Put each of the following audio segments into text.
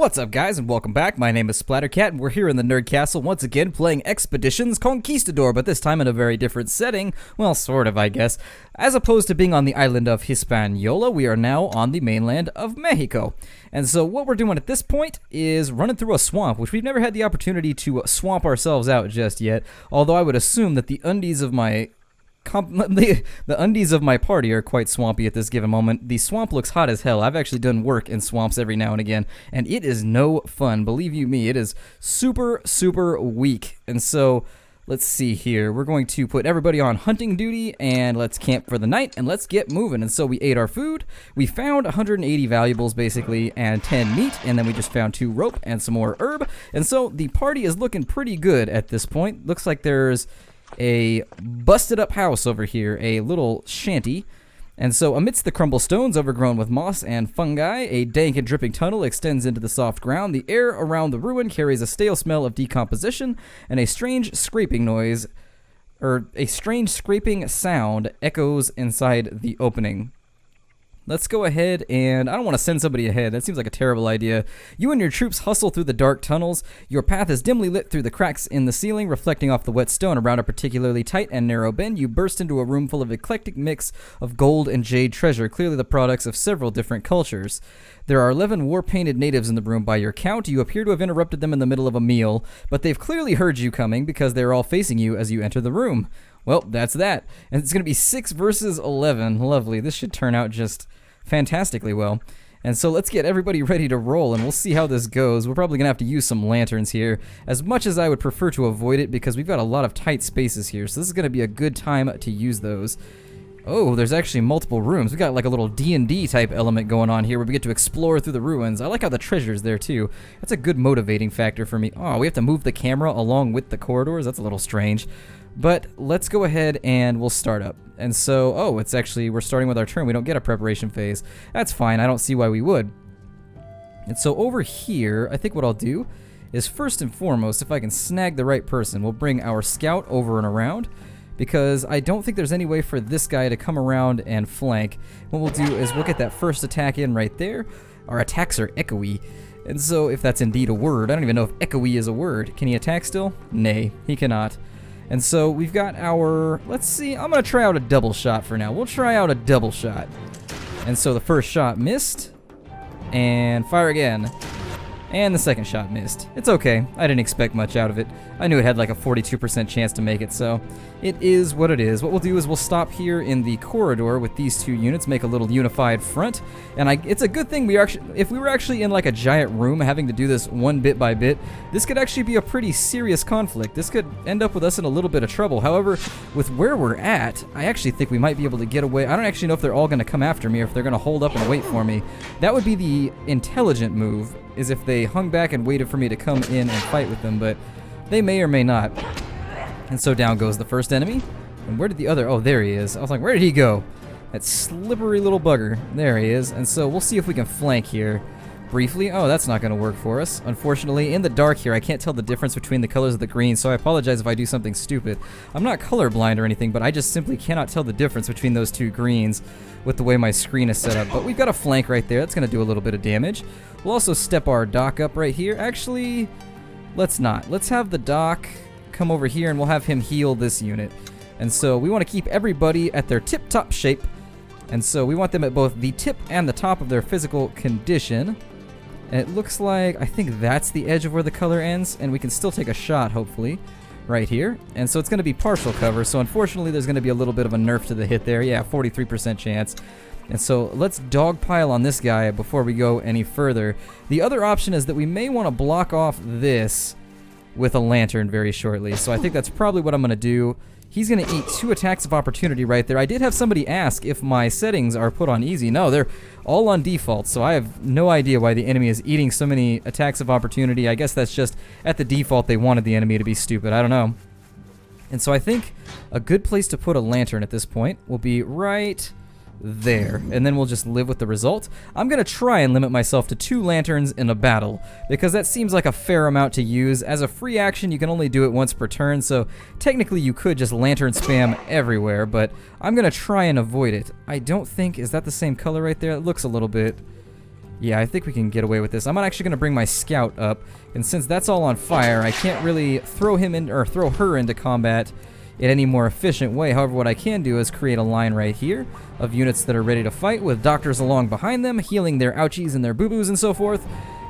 What's up, guys, and welcome back. My name is Splattercat, and we're here in the Nerd Castle once again playing Expeditions Conquistador, but this time in a very different setting. Well, sort of, I guess. As opposed to being on the island of Hispaniola, we are now on the mainland of Mexico. And so what we're doing at this point is running through a swamp, which we've never had the opportunity to swamp ourselves out just yet, although I would assume that the undies of my party are quite swampy at this given moment. The swamp looks hot as hell. I've actually done work in swamps every now and again, and it is no fun. Believe you me, it is super, super weak. And so, let's see here. We're going to put everybody on hunting duty, and let's camp for the night, and let's get moving. And so we ate our food. We found 180 valuables, basically, and 10 meat, and then we just found 2 rope and some more herb. And so the party is looking pretty good at this point. Looks like there's a busted up house over here, a little shanty. And so amidst the crumble stones overgrown with moss and fungi, a dank and dripping tunnel extends into the soft ground. The air around the ruin carries a stale smell of decomposition, and a strange scraping sound echoes inside the opening. Let's go ahead, and I don't want to send somebody ahead. That seems like a terrible idea. You and your troops hustle through the dark tunnels. Your path is dimly lit through the cracks in the ceiling, reflecting off the wet stone. Around a particularly tight and narrow bend, you burst into a room full of eclectic mix of gold and jade treasure, clearly the products of several different cultures. There are 11 war-painted natives in the room by your count. You appear to have interrupted them in the middle of a meal, but they've clearly heard you coming because they're all facing you as you enter the room. Well, that's that. And it's going to be 6 versus 11. Lovely. This should turn out just fantastically well. And so let's get everybody ready to roll, and we'll see how this goes. We're probably gonna have to use some lanterns here, as much as I would prefer to avoid it because we've got a lot of tight spaces here, so this is gonna be a good time to use those. Oh, there's actually multiple rooms. We got like a little D&D type element going on here where we get to explore through the ruins. I like how the treasure's there too. That's a good motivating factor for me. Oh, we have to move the camera along with the corridors. That's a little strange. But let's go ahead and we'll start up. And so, oh, it's actually, we're starting with our turn. We don't get a preparation phase. That's fine. I don't see why we would. And so over here, I think what I'll do is first and foremost, if I can snag the right person, we'll bring our scout over and around, because I don't think there's any way for this guy to come around and flank. What we'll do is we'll get that first attack in right there. Our attacks are echoey. And so if that's indeed a word, I don't even know if echoey is a word. Can he attack still? Nay, he cannot. And so we've got our, let's see, I'm going to try out a double shot for now. We'll try out a double shot. And so the first shot missed, and fire again. And the second shot missed. It's okay. I didn't expect much out of it. I knew it had like a 42% chance to make it, so it is what it is. What we'll do is we'll stop here in the corridor with these 2 units, make a little unified front. And it's a good thing if we were actually in like a giant room having to do this one bit by bit, this could actually be a pretty serious conflict. This could end up with us in a little bit of trouble. However, with where we're at, I actually think we might be able to get away. I don't actually know if they're all going to come after me or if they're going to hold up and wait for me. That would be the intelligent move, is if they hung back and waited for me to come in and fight with them, but they may or may not. And so down goes the first enemy. And where did the other? Oh, there he is. I was like, where did he go? That slippery little bugger. There he is. And so we'll see if we can flank here briefly. Oh, that's not going to work for us. Unfortunately, in the dark here, I can't tell the difference between the colors of the green, so I apologize if I do something stupid. I'm not colorblind or anything, but I just simply cannot tell the difference between those 2 greens with the way my screen is set up. But we've got a flank right there. That's going to do a little bit of damage. We'll also step our dock up right here. Actually, let's not. Let's have the dock come over here, and we'll have him heal this unit. And so we want to keep everybody at their tip-top shape. And so we want them at both the tip and the top of their physical condition. And it looks like, I think that's the edge of where the color ends, and we can still take a shot, hopefully, right here. And so it's going to be partial cover, so unfortunately there's going to be a little bit of a nerf to the hit there. Yeah, 43% chance. And so let's dogpile on this guy before we go any further. The other option is that we may want to block off this with a lantern very shortly. So I think that's probably what I'm going to do. He's going to eat 2 attacks of opportunity right there. I did have somebody ask if my settings are put on easy. No, they're all on default, so I have no idea why the enemy is eating so many attacks of opportunity. I guess that's just at the default they wanted the enemy to be stupid. I don't know. And so I think a good place to put a lantern at this point will be right there, and then we'll just live with the result. I'm gonna try and limit myself to 2 lanterns in a battle, because that seems like a fair amount to use. As a free action, you can only do it once per turn, so technically you could just lantern spam everywhere, but I'm gonna try and avoid it. I don't think, is that the same color right there? It looks a little bit Yeah, I think we can get away with this. I'm actually going to bring my scout up, and since that's all on fire, I can't really throw him in or throw her into combat in any more efficient way. However, what I can do is create a line right here of units that are ready to fight with doctors along behind them, healing their ouchies and their boo-boos and so forth.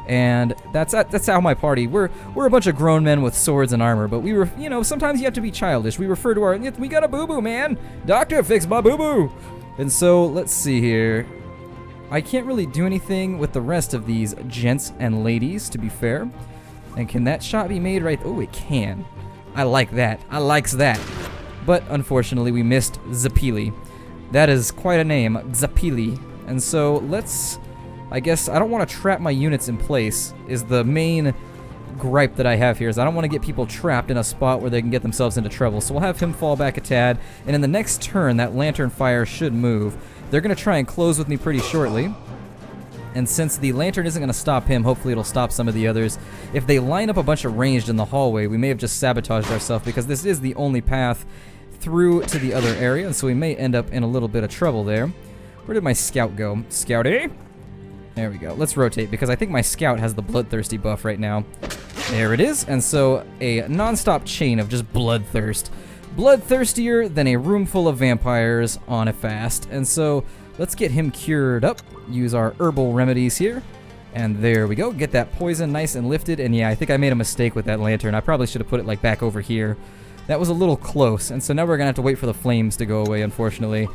And that's how my party. We're a bunch of grown men with swords and armor, but we were, you know, sometimes you have to be childish. We refer to we got a boo-boo, man. Doctor, fix my boo-boo. And so let's see here. I can't really do anything with the rest of these gents and ladies, to be fair. And can that shot be made right? Oh, it can. I like that. I likes that. But unfortunately, we missed Zapili. That is quite a name, Zapili. And so let's, I guess, I don't want to trap my units in place, is the main gripe that I have here, is I don't want to get people trapped in a spot where they can get themselves into trouble. So we'll have him fall back a tad, and in the next turn, that lantern fire should move. They're going to try and close with me pretty shortly. And since the lantern isn't going to stop him, hopefully it'll stop some of the others. If they line up a bunch of ranged in the hallway, we may have just sabotaged ourselves, because this is the only path through to the other area, and so we may end up in a little bit of trouble there. Where did my scout go? Scouty? There we go. Let's rotate, because I think my scout has the bloodthirsty buff right now. There it is. And so a non-stop chain of just bloodthirst. Bloodthirstier than a room full of vampires on a fast. And so let's get him cured up. Use our herbal remedies here. And there we go. Get that poison nice and lifted. And yeah, I think I made a mistake with that lantern. I probably should have put it like back over here. That was a little close. And so now we're going to have to wait for the flames to go away, unfortunately.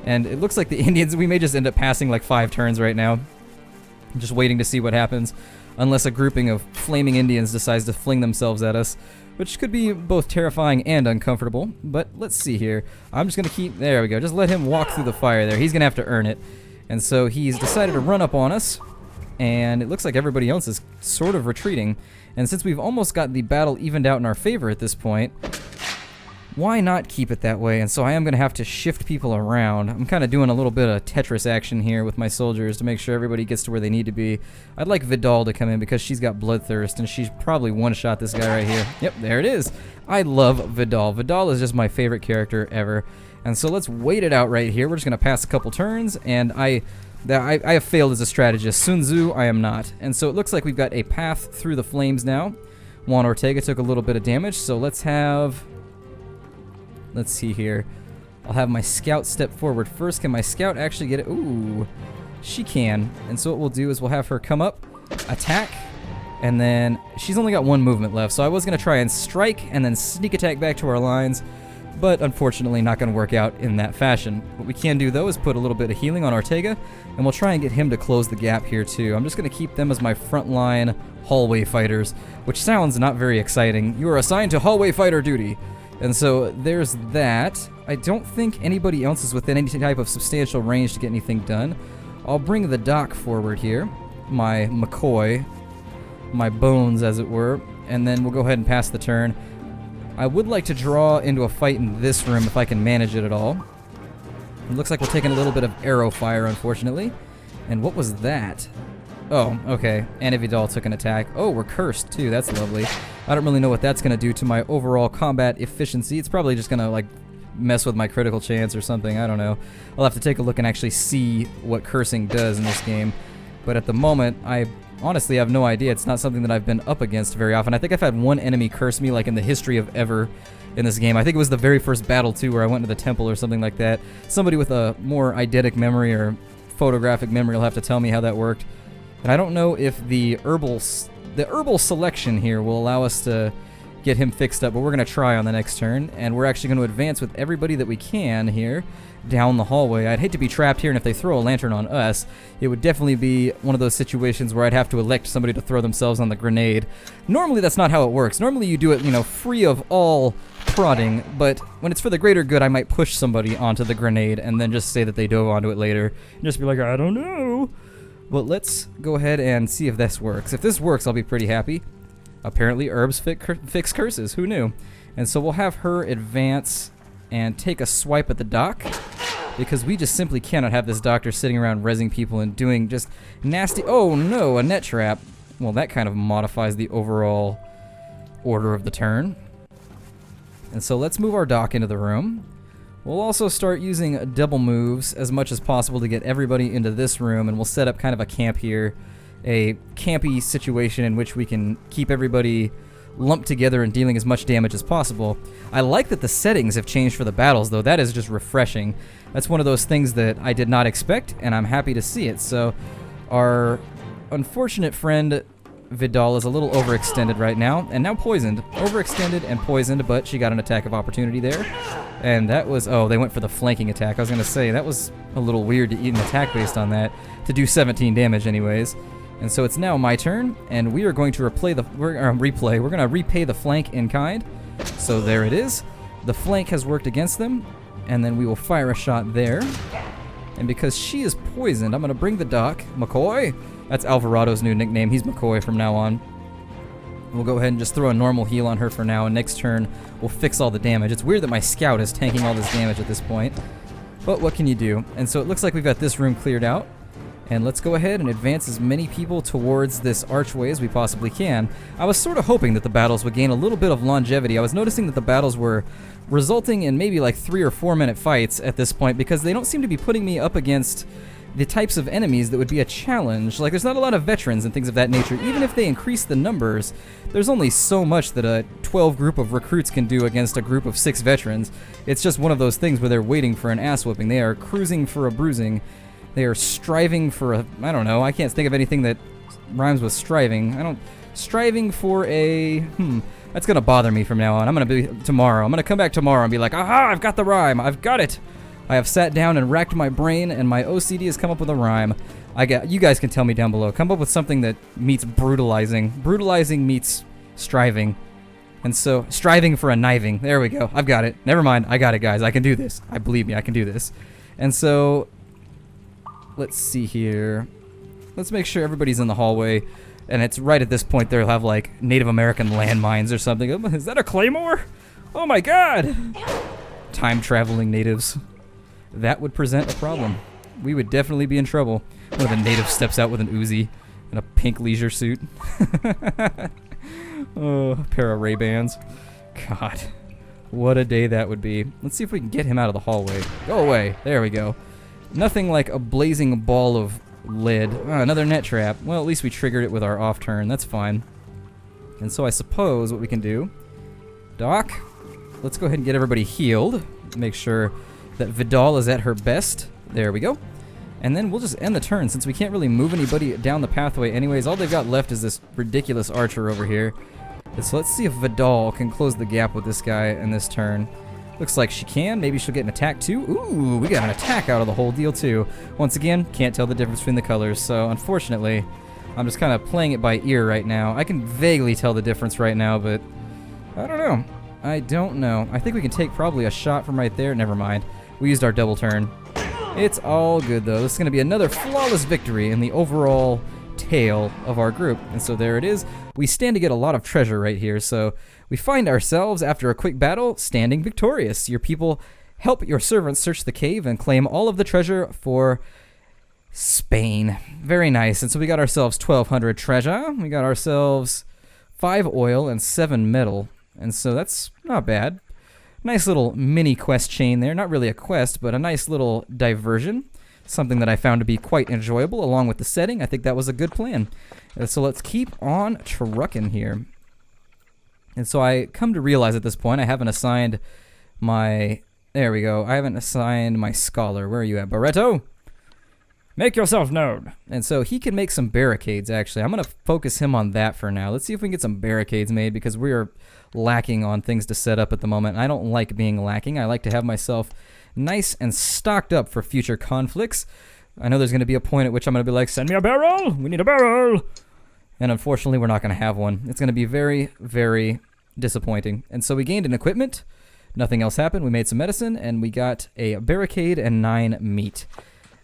And it looks like the Indians, we may just end up passing like 5 turns right now. I'm just waiting to see what happens. Unless a grouping of flaming Indians decides to fling themselves at us, which could be both terrifying and uncomfortable. But let's see here. I'm just going to keep... There we go. Just let him walk through the fire there. He's going to have to earn it. And so he's decided to run up on us. And it looks like everybody else is sort of retreating. And since we've almost got the battle evened out in our favor at this point, why not keep it that way? And so I am going to have to shift people around. I'm kind of doing a little bit of Tetris action here with my soldiers to make sure everybody gets to where they need to be. I'd like Vidal to come in because she's got bloodthirst, and she's probably one-shot this guy right here. Yep, there it is. I love Vidal. Vidal is just my favorite character ever. And so let's wait it out right here. We're just going to pass a couple turns, and I have failed as a strategist. Sun Tzu, I am not. And so it looks like we've got a path through the flames now. Juan Ortega took a little bit of damage, so let's see here. I'll have my scout step forward first. Can my scout actually get it? Ooh, she can. And so what we'll do is we'll have her come up, attack, and then she's only got 1 movement left. So I was going to try and strike and then sneak attack back to our lines, but unfortunately not going to work out in that fashion. What we can do, though, is put a little bit of healing on Ortega, and we'll try and get him to close the gap here, too. I'm just going to keep them as my frontline hallway fighters, which sounds not very exciting. You are assigned to hallway fighter duty. And so there's that. I don't think anybody else is within any type of substantial range to get anything done. I'll bring the doc forward here, my McCoy, my bones as it were, and then we'll go ahead and pass the turn. I would like to draw into a fight in this room if I can manage it at all. It looks like we're taking a little bit of arrow fire, unfortunately. And what was that? Oh, okay. And Vidal took an attack. Oh, we're cursed, too. That's lovely. I don't really know what that's going to do to my overall combat efficiency. It's probably just going to, like, mess with my critical chance or something. I don't know. I'll have to take a look and actually see what cursing does in this game. But at the moment, I honestly have no idea. It's not something that I've been up against very often. I think I've had 1 enemy curse me, like, in the history of ever in this game. I think it was the very first battle, too, where I went to the temple or something like that. Somebody with a more eidetic memory or photographic memory will have to tell me how that worked. And I don't know if the herbal selection here will allow us to get him fixed up, but we're going to try on the next turn, and we're actually going to advance with everybody that we can here down the hallway. I'd hate to be trapped here, and if they throw a lantern on us, it would definitely be one of those situations where I'd have to elect somebody to throw themselves on the grenade. Normally, that's not how it works. Normally, you do it, you know, free of all prodding, but when it's for the greater good, I might push somebody onto the grenade and then just say that they dove onto it later, and just be like, I don't know. Well, let's go ahead and see if this works. If this works, I'll be pretty happy. Apparently, herbs fix curses. Who knew? And so we'll have her advance and take a swipe at the doc, because we just simply cannot have this doctor sitting around rezzing people and doing just nasty... Oh, no, a net trap. Well, that kind of modifies the overall order of the turn. And so let's move our doc into the room. We'll also start using double moves as much as possible to get everybody into this room, and we'll set up kind of a camp here. A campy situation in which we can keep everybody lumped together and dealing as much damage as possible. I like that the settings have changed for the battles, though. That is just refreshing. That's one of those things that I did not expect, and I'm happy to see it. So our unfortunate friend Vidal is a little overextended right now, and now poisoned. Overextended and poisoned, but she got an attack of opportunity there. And that was, oh, they went for the flanking attack. I was going to say, that was a little weird to eat an attack based on that, to do 17 damage anyways. And so it's now my turn, and we are going to We're going to repay the flank in kind. So there it is. The flank has worked against them, and then we will fire a shot there. And because she is poisoned, I'm going to bring the Doc. McCoy? That's Alvarado's new nickname. He's McCoy from now on. We'll go ahead and just throw a normal heal on her for now, and next turn we'll fix all the damage. It's weird that my scout is tanking all this damage at this point, but what can you do? And so it looks like we've got this room cleared out. And let's go ahead and advance as many people towards this archway as we possibly can. I was sort of hoping that the battles would gain a little bit of longevity. I was noticing that the battles were resulting in maybe like 3 or 4 minute fights at this point, because they don't seem to be putting me up against the types of enemies that would be a challenge. Like, there's not a lot of veterans and things of that nature. Even if they increase the numbers, there's only so much that a 12 group of recruits can do against a group of 6 veterans. It's just one of those things where they're waiting for an ass whooping. They are cruising for a bruising. They are striving for a, I don't know, I can't think of anything that rhymes with striving. Striving for a, that's gonna bother me from now on. I'm gonna come back tomorrow and be like, aha, I've got the rhyme, I've got it. I have sat down and racked my brain, and my OCD has come up with a rhyme. You guys can tell me down below. Come up with something that meets brutalizing. Brutalizing meets striving. And so, striving for a kniving. There we go. I've got it. Never mind. I got it, guys. I can do this. Believe me, I can do this. And so, let's see here. Let's make sure everybody's in the hallway. And it's right at this point they'll have like Native American landmines or something. Is that a claymore? Oh my god! Time traveling natives. That would present a problem. We would definitely be in trouble. One of the natives steps out with an Uzi and a pink leisure suit. Oh, a pair of Ray-Bans. God, what a day that would be. Let's see if we can get him out of the hallway. Go away. There we go. Nothing like a blazing ball of lead. Another net trap. Well, at least we triggered it with our off turn. That's fine. And so I suppose what we can do, Doc, let's go ahead and get everybody healed. Make sure that Vidal is at her best. There we go. And then we'll just end the turn since we can't really move anybody down the pathway anyways. All they've got left is this ridiculous archer over here. So let's see if Vidal can close the gap with this guy in this turn. Looks like she can. Maybe she'll get an attack too. Ooh, we got an attack out of the whole deal too. Once again, can't tell the difference between the colors. So unfortunately, I'm just kind of playing it by ear right now. I can vaguely tell the difference right now, but I don't know. I don't know. I think we can take probably a shot from right there. Never mind. We used our double turn. It's all good, though. This is going to be another flawless victory in the overall tale of our group. And so there it is. We stand to get a lot of treasure right here. So we find ourselves, after a quick battle, standing victorious. Your people help your servants search the cave and claim all of the treasure for Spain. Very nice. And so we got ourselves 1,200 treasure. We got ourselves 5 oil and 7 metal. And so that's not bad. Nice little mini quest chain there. Not really a quest, but a nice little diversion. Something that I found to be quite enjoyable along with the setting. I think that was a good plan. So let's keep on trucking here. And so I come to realize at this point I haven't assigned my... There we go. I haven't assigned my scholar. Where are you at? Barreto? Make yourself known. And so he can make some barricades, actually. I'm going to focus him on that for now. Let's see if we can get some barricades made, because we are lacking on things to set up at the moment. I don't like being lacking. I like to have myself nice and stocked up for future conflicts. I know there's going to be a point at which I'm going to be like, send me a barrel! We need a barrel! And unfortunately, we're not going to have one. It's going to be very, very disappointing. And so we gained an equipment. Nothing else happened. We made some medicine, and we got a barricade and 9 meat.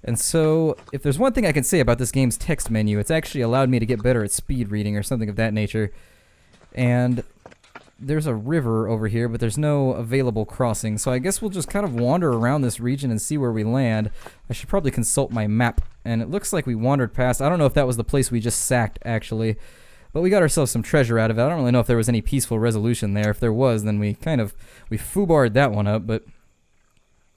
And so, if there's one thing I can say about this game's text menu, it's actually allowed me to get better at speed reading or something of that nature. And there's a river over here, but there's no available crossing. So I guess we'll just kind of wander around this region and see where we land. I should probably consult my map. And it looks like we wandered past. I don't know if that was the place we just sacked, actually. But we got ourselves some treasure out of it. I don't really know if there was any peaceful resolution there. If there was, then we foobarred that one up. But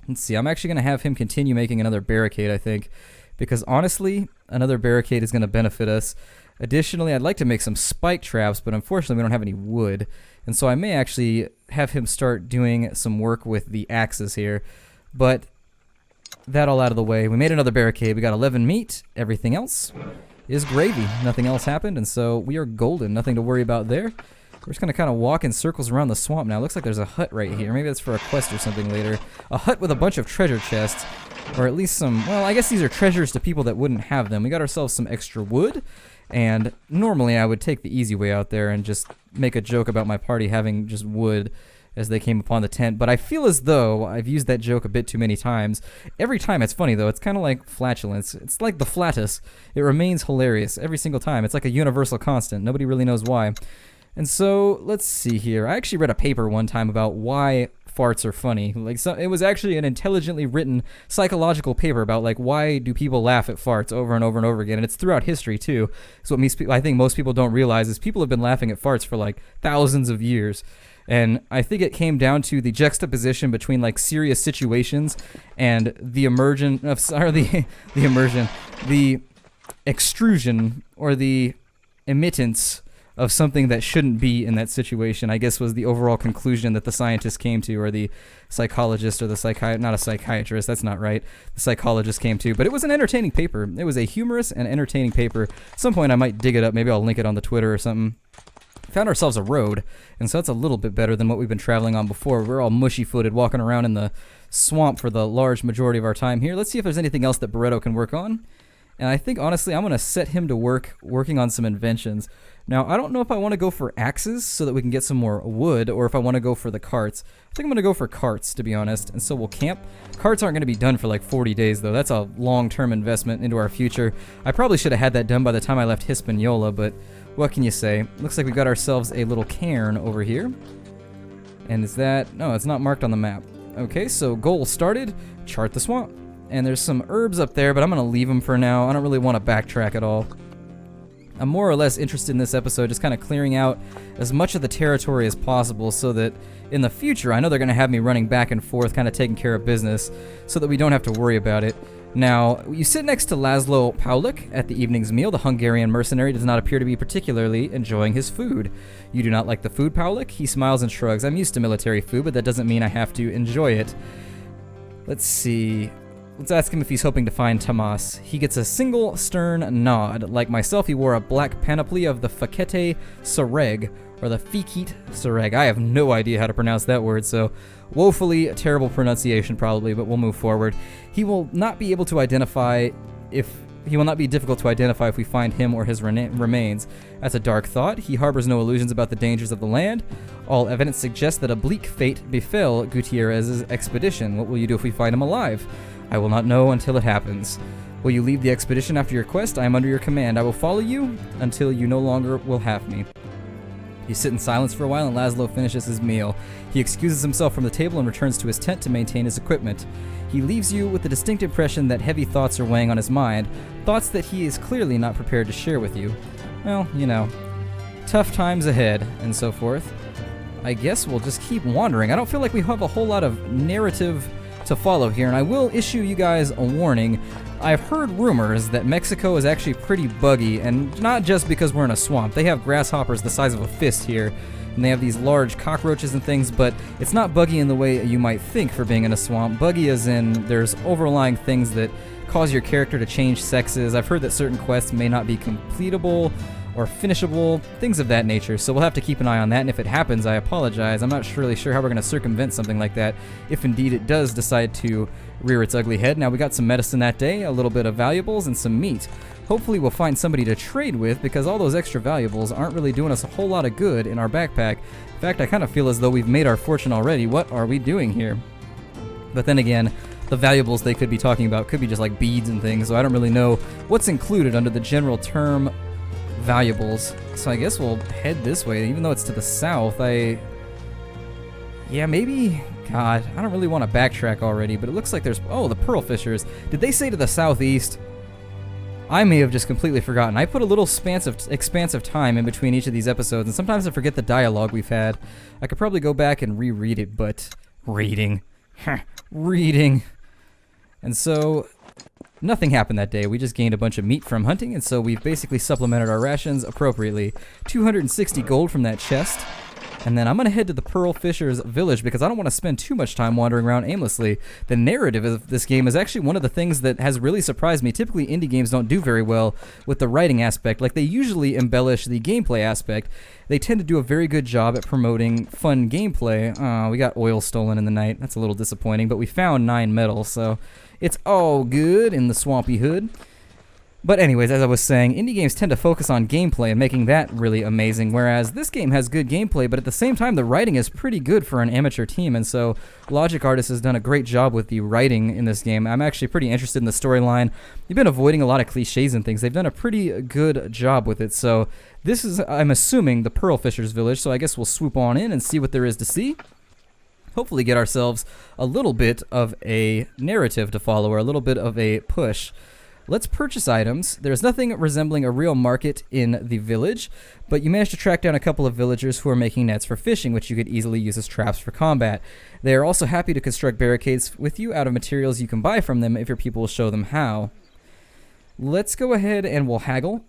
Let's see, I'm actually going to have him continue making another barricade, I think, because honestly, another barricade is going to benefit us. Additionally, I'd like to make some spike traps, but unfortunately we don't have any wood, and so I may actually have him start doing some work with the axes here. But that all out of the way, we made another barricade. We got 11 meat. Everything else is gravy. Nothing else happened, and so we are golden. Nothing to worry about there. We're just going to kind of walk in circles around the swamp now. Looks like there's a hut right here. Maybe that's for a quest or something later. A hut with a bunch of treasure chests. Or at least some, well, I guess these are treasures to people that wouldn't have them. We got ourselves some extra wood. And normally I would take the easy way out there and just make a joke about my party having just wood as they came upon the tent. But I feel as though I've used that joke a bit too many times. Every time it's funny, though. It's kind of like flatulence. It's like the flatus. It remains hilarious every single time. It's like a universal constant. Nobody really knows why. And so, let's see here. I actually read a paper one time about why farts are funny. It was actually an intelligently written psychological paper about why do people laugh at farts over and over and over again, and it's throughout history too. So what I think most people don't realize is people have been laughing at farts for thousands of years. And I think it came down to the juxtaposition between serious situations and the the extrusion or the emittance of something that shouldn't be in that situation, I guess, was the overall conclusion that the scientist came to, or the psychologist, or the not a psychiatrist, that's not right, the psychologist came to. But it was an entertaining paper. It was a humorous and entertaining paper. At some point I might dig it up. Maybe I'll link it on the Twitter or something. Found ourselves a road, and so that's a little bit better than what we've been traveling on before. We're all mushy-footed, walking around in the swamp for the large majority of our time here. Let's see if there's anything else that Barretto can work on. And I think, honestly, I'm going to set him to work working on some inventions. Now, I don't know if I want to go for axes so that we can get some more wood, or if I want to go for the carts. I think I'm going to go for carts, to be honest, and so we'll camp. Carts aren't going to be done for 40 days, though. That's a long-term investment into our future. I probably should have had that done by the time I left Hispaniola, but what can you say? Looks like we got ourselves a little cairn over here. And is that... No, it's not marked on the map. Okay, so goal started. Chart the swamp. And there's some herbs up there, but I'm going to leave them for now. I don't really want to backtrack at all. I'm more or less interested in this episode just kind of clearing out as much of the territory as possible so that in the future, I know they're going to have me running back and forth, kind of taking care of business, so that we don't have to worry about it. Now, you sit next to Laszlo Paulik at the evening's meal. The Hungarian mercenary does not appear to be particularly enjoying his food. You do not like the food, Paulik? He smiles and shrugs. I'm used to military food, but that doesn't mean I have to enjoy it. Let's see... Let's ask him if he's hoping to find Tomas. He gets a single stern nod. Like myself, he wore a black panoply of the Fakete Sareg, or the Fikit Sareg. I have no idea how to pronounce that word, so woefully terrible pronunciation probably, but we'll move forward. He will not be able to identify if... He will not be difficult to identify if we find him or his remains. That's a dark thought. He harbors no illusions about the dangers of the land. All evidence suggests that a bleak fate befell Gutierrez's expedition. What will you do if we find him alive? I will not know until it happens. Will you leave the expedition after your quest? I am under your command. I will follow you until you no longer will have me. You sit in silence for a while, and Laszlo finishes his meal. He excuses himself from the table and returns to his tent to maintain his equipment. He leaves you with the distinct impression that heavy thoughts are weighing on his mind, thoughts that he is clearly not prepared to share with you. Well, you know, tough times ahead, and so forth. I guess we'll just keep wandering. I don't feel like we have a whole lot of narrative to follow here, and I will issue you guys a warning. I've heard rumors that Mexico is actually pretty buggy, and not just because we're in a swamp. They have grasshoppers the size of a fist here, and they have these large cockroaches and things, but it's not buggy in the way you might think for being in a swamp. Buggy as in there's overlying things that cause your character to change sexes. I've heard that certain quests may not be completable or finishable, things of that nature, so we'll have to keep an eye on that, and if it happens, I apologize. I'm not really sure how we're going to circumvent something like that, if indeed it does decide to rear its ugly head. Now, we got some medicine that day, a little bit of valuables, and some meat. Hopefully we'll find somebody to trade with, because all those extra valuables aren't really doing us a whole lot of good in our backpack. In fact, I kind of feel as though we've made our fortune already. What are we doing here? But then again, the valuables they could be talking about could be just like beads and things, so I don't really know what's included under the general term valuables. So I guess we'll head this way, even though it's to the south. Yeah, maybe... God, I don't really want to backtrack already, but it looks like there's... Oh, the pearl fishers. Did they say to the southeast? I may have just completely forgotten. I put a little expansive time in between each of these episodes, and sometimes I forget the dialogue we've had. I could probably go back and reread it, but... Reading. Reading. And so, nothing happened that day. We just gained a bunch of meat from hunting, and so we've basically supplemented our rations appropriately. 260 gold from that chest. And then I'm going to head to the Pearl Fishers village because I don't want to spend too much time wandering around aimlessly. The narrative of this game is actually one of the things that has really surprised me. Typically, indie games don't do very well with the writing aspect. Like, they usually embellish the gameplay aspect. They tend to do a very good job at promoting fun gameplay. We got oil stolen in the night. That's a little disappointing, but we found 9 metal, so it's all good in the swampy hood. But anyways, as I was saying, indie games tend to focus on gameplay and making that really amazing, whereas this game has good gameplay, but at the same time, the writing is pretty good for an amateur team, and so Logic Artists has done a great job with the writing in this game. I'm actually pretty interested in the storyline. You've been avoiding a lot of cliches and things. They've done a pretty good job with it, so this is, I'm assuming, the Pearl Fishers village, so I guess we'll swoop on in and see what there is to see. Hopefully get ourselves a little bit of a narrative to follow, or a little bit of a push. Let's purchase items. There's nothing resembling a real market in the village, but you managed to track down a couple of villagers who are making nets for fishing, which you could easily use as traps for combat. They are also happy to construct barricades with you out of materials you can buy from them if your people will show them how. Let's go ahead and we'll haggle.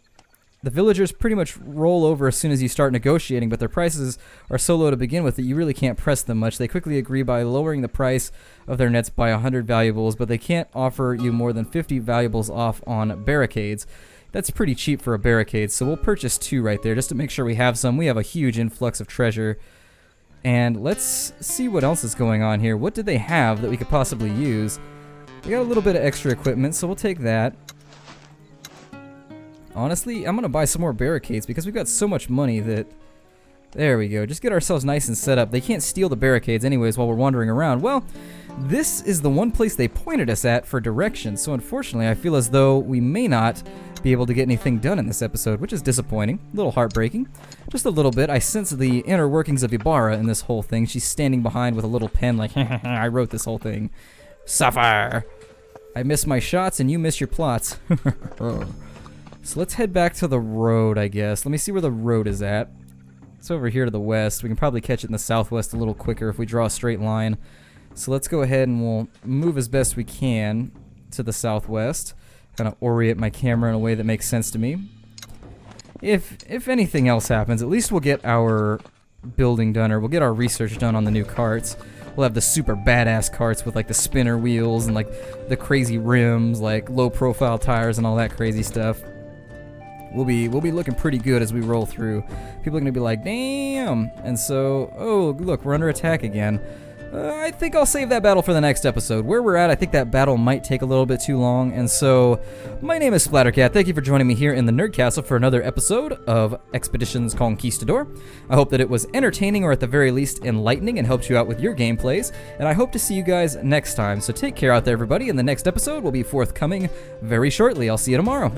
The villagers pretty much roll over as soon as you start negotiating, but their prices are so low to begin with that you really can't press them much. They quickly agree by lowering the price of their nets by 100 valuables, but they can't offer you more than 50 valuables off on barricades. That's pretty cheap for a barricade, so we'll purchase 2 right there just to make sure we have some. We have a huge influx of treasure. And let's see what else is going on here. What did they have that we could possibly use? We got a little bit of extra equipment, so we'll take that. Honestly, I'm going to buy some more barricades because we've got so much money that... There we go. Just get ourselves nice and set up. They can't steal the barricades anyways while we're wandering around. Well, this is the one place they pointed us at for directions, so unfortunately I feel as though we may not be able to get anything done in this episode, which is disappointing. A little heartbreaking. Just a little bit. I sense the inner workings of Ibarra in this whole thing. She's standing behind with a little pen like, I wrote this whole thing. Suffer! I miss my shots and you miss your plots. So let's head back to the road, I guess. Let me see where the road is at. It's over here to the west. We can probably catch it in the southwest a little quicker if we draw a straight line. So let's go ahead and we'll move as best we can to the southwest. Kind of orient my camera in a way that makes sense to me. If anything else happens, at least we'll get our building done, or we'll get our research done on the new carts. We'll have the super badass carts with like the spinner wheels and like the crazy rims, like low profile tires and all that crazy stuff. We'll be looking pretty good as we roll through. People are gonna be like, damn! And so, oh look, we're under attack again. I think I'll save that battle for the next episode. Where we're at, I think that battle might take a little bit too long. And so, my name is Splattercat. Thank you for joining me here in the Nerd Castle for another episode of Expeditions Conquistador. I hope that it was entertaining, or at the very least enlightening, and helped you out with your gameplays. And I hope to see you guys next time. So take care out there, everybody. And the next episode will be forthcoming very shortly. I'll see you tomorrow.